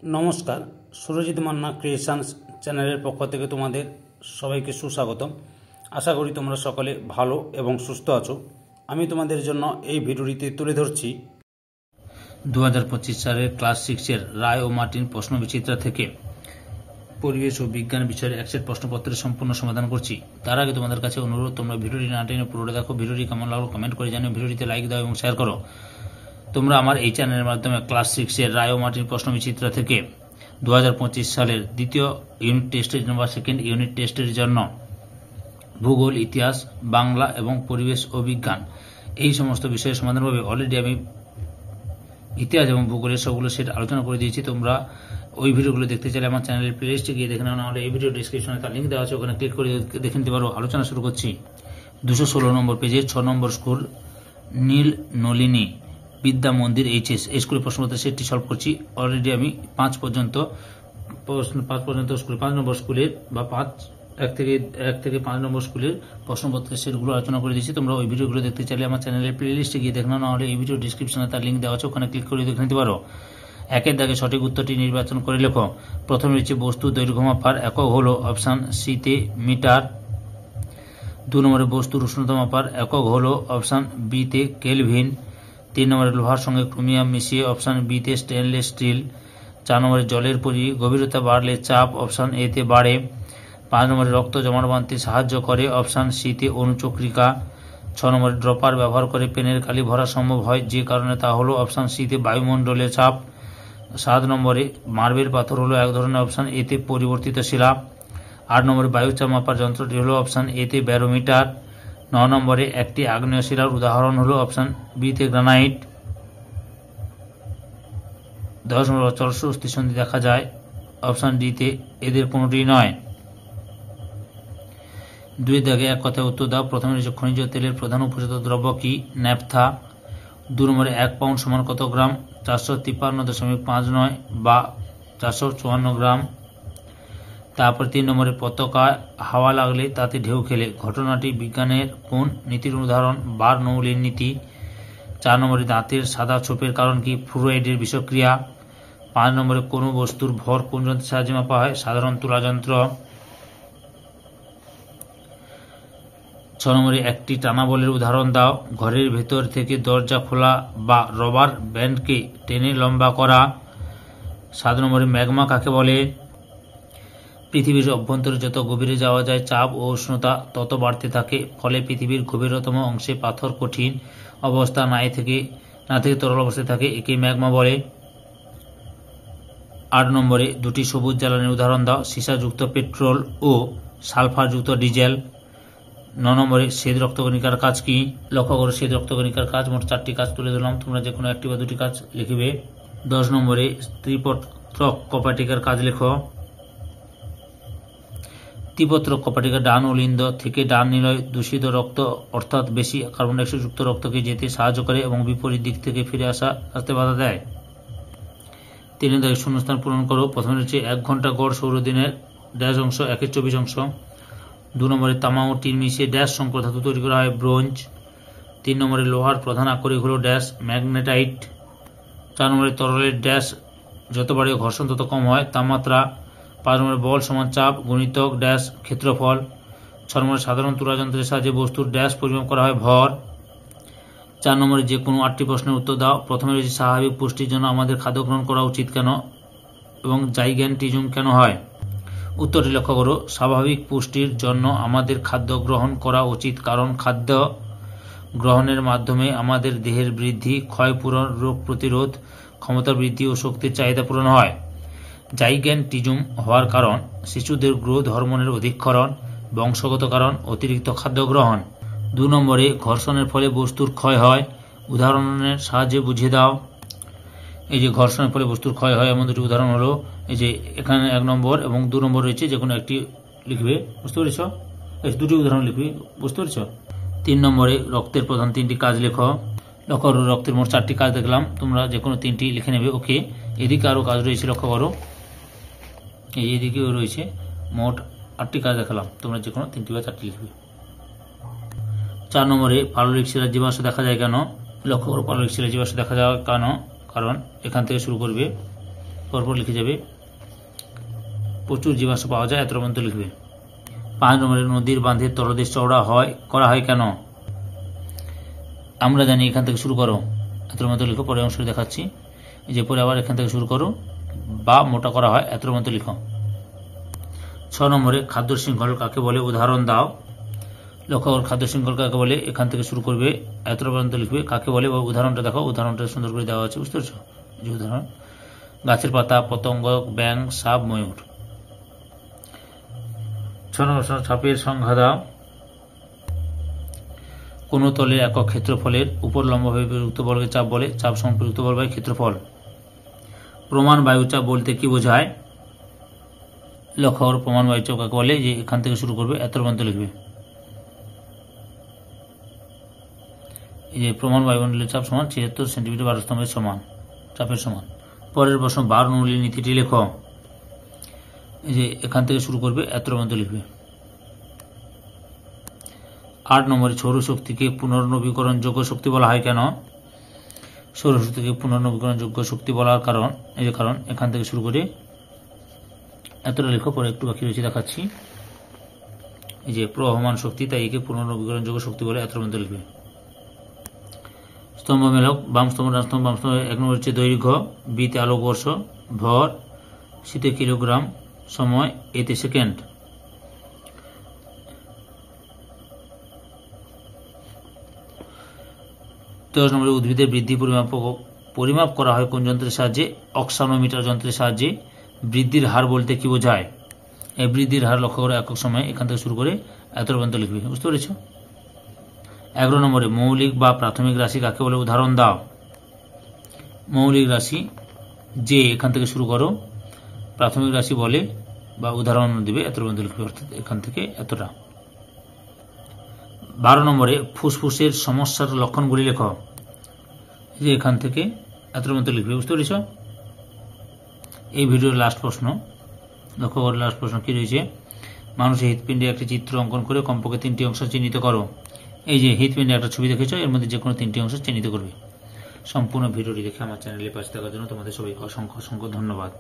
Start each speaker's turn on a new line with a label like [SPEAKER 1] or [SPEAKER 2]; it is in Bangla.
[SPEAKER 1] নমস্কার, সুরজিৎ মান্না ক্রিয়েশনস চ্যানেলের পক্ষ থেকে তোমাদের সবাইকে সুস্বাগতম। আশা করি তোমরা সকলে ভালো এবং সুস্থ আছো। আমি তোমাদের জন্য এই ভিডিওটিতে তুলে ধরছি 2025 সালের ক্লাস 6-এর রায় ও মার্টিন প্রশ্নবিচিত্রা থেকে পরিবেশ ও বিজ্ঞান বিষয়ের একসেট প্রশ্নপত্রের সম্পূর্ণ সমাধান করছি। তার আগে তোমাদের কাছে অনুরোধ, তোমরা ভিডিওটি না টেনে পুরোটা দেখো। ভিডিওটি কেমন লাগলো কমেন্ট করে জানিও, ভিডিওটিতে লাইক দাও এবং শেয়ার করো। তোমরা আমার এই চ্যানেলের মাধ্যমে ক্লাস 6-এর রায় ও মার্টিন প্রশ্নবিচিত্রা থেকে 2025 সালের দ্বিতীয় ইউনিট টেস্টের জন্য বা সেকেন্ড ইউনিট টেস্টের জন্য ভূগোল, ইতিহাস, বাংলা এবং পরিবেশ ও বিজ্ঞান এই সমস্ত বিষয়ের সমাধান পাবে। অলরেডি আমি ইতিহাস এবং ভূগোলের সবগুলো সেট আলোচনা করে দিয়েছি। তোমরা ওই ভিডিওগুলো দেখতে চাইলে আমার চ্যানেলের প্লেলিস্টে গিয়ে দেখে নাও, নাহলে এই ভিডিও ডিসক্রিপশনে তার লিঙ্ক দেওয়া আছে, ওখানে ক্লিক করে দেখে নিতে পারো। আলোচনা শুরু করছি 216 নম্বর পেজে 6 নম্বর স্কুল নীল নলিনী বিদ্যা মন্দির এইচএস এই স্কুলের প্রশ্নপত্রের সেটটি সলভ করছি। অলরেডি আমি 5 পর্যন্ত স্কুল 5 নম্বর স্কুলের বা 1 থেকে 5 নম্বর স্কুলের প্রশ্নপত্রের সেটগুলো আলোচনা করে দিয়েছি। তোমরা ওই ভিডিওগুলো দেখতে চাইলে আমার চ্যানেলের প্লেলিস্টে গিয়ে দেখো, নাহলে এই ভিডিও ডিসক্রিপশনে তার লিঙ্ক দেওয়া আছে, ওখানে ক্লিক করে দেখে নিতে পারো। 1-এর দাগে সঠিক উত্তরটি নির্বাচন করে লেখো। প্রথমে রয়েছে বস্তু দৈর্ঘ্য মাপার একক হলো অপশান সিতে মিটার। 2 নম্বরে বস্তুর উষ্ণতা মাপার একক হলো অপশান বিতে কেলভিন। 3 নম্বরে লোহার সঙ্গে ক্রোমিয়াম মিশিয়ে অপশান বিতে স্টেনলেস স্টিল। 4 নম্বরে জলের গভীরতা বাড়লে চাপ অপশান এতে বাড়ে। 5 নম্বরে রক্ত জমাট বাঁধতে সাহায্য করে অপশান সিতে অনুচক্রিকা। 6 নম্বরে ড্রপার ব্যবহার করে পেনের কালি ভরা সম্ভব হয়, যে কারণে তা হলো অপশান সিতে বায়ুমণ্ডলের চাপ। 7 নম্বরে মার্বেল পাথর হলো এক ধরনের অপশান এতে পরিবর্তিত শিলা। 8 নম্বরে বায়ুচাপ মাপার যন্ত্রটি হলো অপশান এতে ব্যারোমিটার। 9 নম্বরে একটি আগ্নেয় শিলার উদাহরণ হলো অপশান বিতে গ্রানাইট। 10 নম্বরে চলস্য অস্থিসন্ধি দেখা যায় অপশান ডিতে এদের কোনোটি নয়। 2-এর দাগে এক কথায় উত্তর দাও। প্রথমে রয়েছে খনিজ তেলের প্রধান উপজাত দ্রব্য কি? ন্যাপথা। 2 নম্বরে 1 পাউন্ড সমান কত গ্রাম? 453.59 বা 454 গ্রাম। তারপর 3 নম্বরে পতাকায় হাওয়া লাগলে তাতে ঢেউ খেলে ঘটনাটি বিজ্ঞানের কোন নীতির উদাহরণ? বার্নৌলির নীতি। 4 নম্বরে দাঁতের সাদা ছোপের কারণ কি? ফ্লুইডের বিষক্রিয়া। 5 নম্বরে কোনো বস্তুর ভর কোন যন্ত্রের সাহায্যে মাপা হয়? সাধারণ তুলা যন্ত্র। 6 নম্বরে একটি টানা বলের উদাহরণ দাও। ঘরের ভেতর থেকে দরজা খোলা বা রবার ব্যান্ডকে টেনে লম্বা করা। 7 নম্বরে ম্যাগমা কাকে বলে? পৃথিবীর অভ্যন্তরে যত গভীরে যাওয়া যায় চাপ ও উষ্ণতা তত বাড়তে থাকে, ফলে পৃথিবীর গভীরতম অংশে পাথর কঠিন অবস্থা না থেকে তরল অবস্থায় থাকে, একে ম্যাগমা বলে। 8 নম্বরে 2টি সবুজ জ্বালানির উদাহরণ দাও। সীসাযুক্ত পেট্রোল ও সালফারযুক্ত ডিজেল। 9 নম্বরে শ্বেত রক্তকণিকার কাজ কি? লক্ষ্য করো, শ্বেত রক্তকণিকার কাজ মোট 4টি কাজ তুলে ধরলাম, তোমরা যে কোনো 1টি বা 2টি কাজ লিখবে। 10 নম্বরে ত্রিপত্রক কপাটিকার কাজ লেখো। ত্রিপত্রক কপাটিকা ডান অলিন্দ থেকে ডান নিলয় দূষিত রক্ত অর্থাৎ বেশি কার্বন ডাইঅক্সাইড যুক্ত রক্তকে যেতে সাহায্য করে এবং বিপরীত দিক থেকে ফিরে আসতে বাধা দেয়। 3-এর দাগে শূন্যস্থান পূরণ করো। প্রথমে রয়েছে 1 ঘন্টা গড় সৌরদিনের ড্যাশ অংশ 1/24 অংশ। 2 নম্বরে তামা ও টিন মিশিয়ে ড্যাশ সংকর ধাতু তৈরি করা হয় ব্রোঞ্জ। 3 নম্বরে লোহার প্রধান আকরিক হলো ড্যাশ ম্যাগনেটাইট। 4 নম্বরে তরলের ড্যাশ যত বাড়ে ঘর্ষণ তত কম হয় তাপমাত্রা। 5 নম্বরে বল সমান চাপ গুণিতক ড্যাশ ক্ষেত্রফল। 6 নম্বরে সাধারণ তুলা যন্ত্রের সাহায্যে বস্তুর ড্যাশ পরিমাপ করা হয় ভর। 4 নম্বরে যে কোনো 8টি প্রশ্নের উত্তর দাও। প্রথমে রয়েছে স্বাভাবিক পুষ্টির জন্য আমাদের খাদ্য গ্রহণ করা উচিত কেন এবং জাইগ্যান্টিজম কেন হয়? উত্তরটি লক্ষ্য করো। স্বাভাবিক পুষ্টির জন্য আমাদের খাদ্য গ্রহণ করা উচিত কারণ খাদ্য গ্রহণের মাধ্যমে আমাদের দেহের বৃদ্ধি, ক্ষয়পূরণ, রোগ প্রতিরোধ ক্ষমতা বৃদ্ধি ও শক্তির চাহিদা পূরণ হয়। জাইগ্যান্টিজম হওয়ার কারণ শিশুদের গ্রোথ হরমোনের অধিক্ষরণ, বংশগত কারণ অতিরিক্ত খাদ্য গ্রহণ। 2 নম্বরে ঘর্ষণের ফলে বস্তুর ক্ষয় হয়, উদাহরণের সাহায্যে বুঝিয়ে দাও। এই যে ঘর্ষণের ফলে বস্তুর ক্ষয় হয় এমন 2টি উদাহরণ হলো এই যে এখানে 1 নম্বর এবং 2 নম্বর রয়েছে, যে কোনো একটি লিখবে, বুঝতে পেরেছ? এই 2টি উদাহরণ লিখবে, বুঝতে পেরেছ? 3 নম্বরে রক্তের প্রধান 3টি কাজ লেখো। লক্ষ্য করো, রক্তের মোট 4টি কাজ দেখলাম, তোমরা যে কোনো 3টি লিখে নেবে। ওকে, এদিকে আরও কাজ রয়েছে, লক্ষ্য করো, এইদিকেও রয়েছে, মোট 8টি কাজ দেখালাম, তোমরা যে কোনো 3টি বা 4টি লিখবে। 4 নম্বরে পাললিক শিলার জীবাশ্ম দেখা যায় কেন? লক্ষ্য করো, পাললিক শিলার জীবাশ্ম দেখা যায় কেন? কারণ এখান থেকে শুরু করবে পরপর লিখে যাবে। প্রচুর জীবাশ্ম পাওয়া যায়, এত পর্যন্ত লিখবে। 5 নম্বরে নদীর বাঁধের তলদেশ চওড়া করা হয় কেন? আমরা জানি, এখান থেকে শুরু করো, এত মতো লিখো। পরে অংশ দেখাচ্ছি। এই যে পরে আবার এখান থেকে শুরু করো, বা মোটা করা হয়, এত মতো লিখো। 6 নম্বরে খাদ্য শৃঙ্খল কাকে বলে, উদাহরণ দাও। লক্ষ্য করো, খাদ্য শৃঙ্খল কাকে বলে, এখান থেকে শুরু করবে, এত পর্যন্ত লিখবে। কাকে বলে উদাহরণটা দেখো, উদাহরণটা সুন্দর করে দেওয়া আছে, বুঝতে পারছো? যে উদাহরণ, গাছের পাতা, পতঙ্গ, ব্যাঙ, সাপ, ময়ূর। 6 নম্বর চাপের সংজ্ঞা দাও। কোন তলের একক ক্ষেত্রফলের উপর লম্বভাবে প্রযুক্ত বলকে চাপ বলে। চাপ সমান প্রযুক্ত বল বাই ক্ষেত্রফল। প্রমাণ বায়ুচাপ বলতে কি বোঝায়? লক্ষ্য করো, প্রমাণ বায়ুচাপ কাকে বলে, যে এখান থেকে শুরু করবে, এত পর্যন্ত লিখবে। এই যে প্রমাণ বায়ুমণ্ডলের চাপ সমান 76 সেন্টিমিটার 12 স্তম্ভের সমান, চাপের সমান। পরের প্রশ্ন, বার্নৌলির নীতিটি লেখো। এই যে এখান থেকে শুরু করবে, এত পর্যন্ত লিখবে। 8 নম্বরে সৌরশক্তিকে পুনর্নবীকরণযোগ্য শক্তি বলা হয় কেন? সৌরশক্তিকে পুনর্নবীকরণযোগ্য শক্তি বলার কারণ, এই যে কারণ, এখান থেকে শুরু করে এতটা লেখো। পরে একটু বাকি রয়েছে, দেখাচ্ছি। এই যে প্রবহমান শক্তি, তাই একে পুনর্নবীকরণযোগ্য শক্তি বলে, এত পর্যন্ত লিখবে। স্তম্ভ মেলক, বাম স্তম্ভ, ডান স্তম্ভ। বাম স্তম্ভ 1 নম্বর হচ্ছে দৈর্ঘ্য, বিতে আলোকবর্ষ, ভর শীতে কিলোগ্রাম, সময় এতে সেকেন্ড। 10 নম্বরে উদ্ভিদের বৃদ্ধি পরিমাপ করা হয় কোন যন্ত্রের সাহায্যে? অক্সানোমিটার যন্ত্রের সাহায্যে। বৃদ্ধির হার বলতে কি বোঝায়? এই বৃদ্ধির হার লক্ষ্য করে একক সময়, এখান থেকে শুরু করে এত পর্যন্ত লিখবে, বুঝতে পেরেছ? 11 নম্বরে মৌলিক বা প্রাথমিক রাশি কাকে বলে, উদাহরণ দাও। মৌলিক রাশি, যে এখান থেকে শুরু করো, প্রাথমিক রাশি বলে বা উদাহরণ দিবে, এত পর্যন্ত লিখবে, অর্থাৎ এখান থেকে এতটা। 12 নম্বরে ফুসফুসের সমস্যার লক্ষণগুলি লেখো। যে এখান থেকে এত মতো লিখবে, বুঝতে পেরেছ? এই ভিডিওর লাস্ট প্রশ্ন, লক্ষ্য করো, লাস্ট প্রশ্ন কি রয়েছে? মানুষের হৃৎপিণ্ডে একটি চিত্র অঙ্কন করে কমপক্ষে 3টি অংশ চিহ্নিত করো। এই যে হৃৎপিণ্ডে একটা ছবি দেখেছ, এর মধ্যে যে কোনো 3টি অংশ চিহ্নিত করবে। সম্পূর্ণ ভিডিওটি দেখে আমার চ্যানেলে পাশে থাকার জন্য তোমাদের সবাইকে অসংখ্য অসংখ্য ধন্যবাদ।